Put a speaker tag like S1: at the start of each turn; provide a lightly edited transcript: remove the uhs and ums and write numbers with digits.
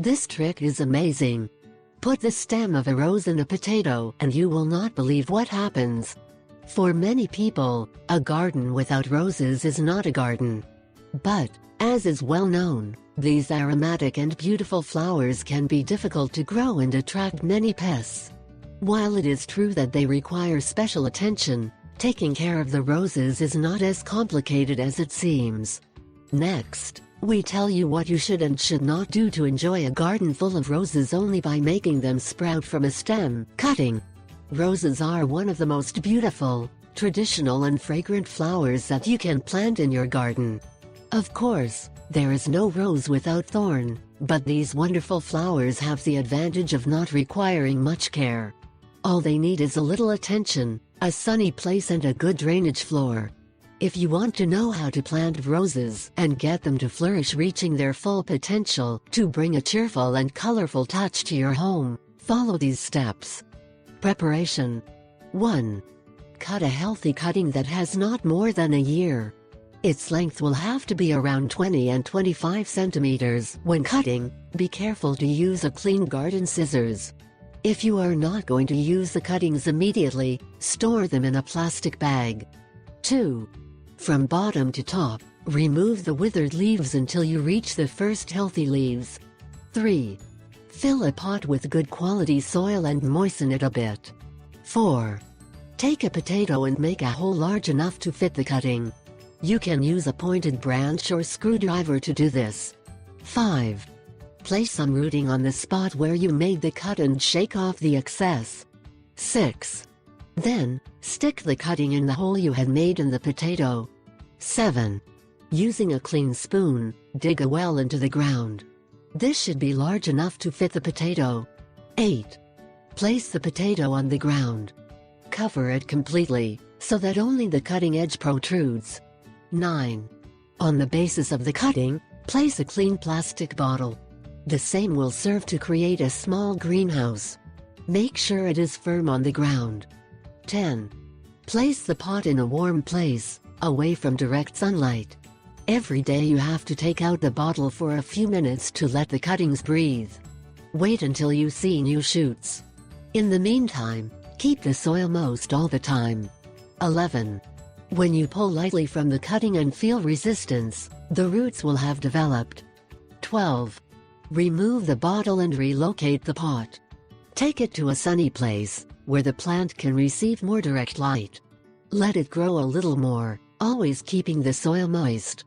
S1: This trick is amazing. Put the stem of a rose in a potato and you will not believe what happens. For many people, a garden without roses is not a garden. But, as is well known, these aromatic and beautiful flowers can be difficult to grow and attract many pests. While it is true that they require special attention, taking care of the roses is not as complicated as it seems. Next, we tell you what you should and should not do to enjoy a garden full of roses only by making them sprout from a stem. Cutting. Roses are one of the most beautiful, traditional and fragrant flowers that you can plant in your garden. Of course, there is no rose without thorn, but these wonderful flowers have the advantage of not requiring much care. All they need is a little attention, a sunny place and a good drainage floor. If you want to know how to plant roses and get them to flourish reaching their full potential, to bring a cheerful and colorful touch to your home, follow these steps. Preparation. 1. Cut a healthy cutting that has not more than a year. Its length will have to be around 20 and 25 centimeters. When cutting, be careful to use a clean garden scissors. If you are not going to use the cuttings immediately, store them in a plastic bag. 2. From bottom to top, remove the withered leaves until you reach the first healthy leaves. 3. Fill a pot with good quality soil and moisten it a bit. 4. Take a potato and make a hole large enough to fit the cutting. You can use a pointed branch or screwdriver to do this. 5. Place some rooting on the spot where you made the cut and shake off the excess. 6. Then, stick the cutting in the hole you had made in the potato. 7. Using a clean spoon, dig a well into the ground. This should be large enough to fit the potato. 8. Place the potato on the ground. Cover it completely, so that only the cutting edge protrudes. 9. On the basis of the cutting, place a clean plastic bottle. The same will serve to create a small greenhouse. Make sure it is firm on the ground. 10. Place the pot in a warm place, away from direct sunlight. Every day you have to take out the bottle for a few minutes to let the cuttings breathe. Wait until you see new shoots. In the meantime, keep the soil moist all the time. 11. When you pull lightly from the cutting and feel resistance, the roots will have developed. 12. Remove the bottle and relocate the pot. Take it to a sunny place, where the plant can receive more direct light. Let it grow a little more, always keeping the soil moist.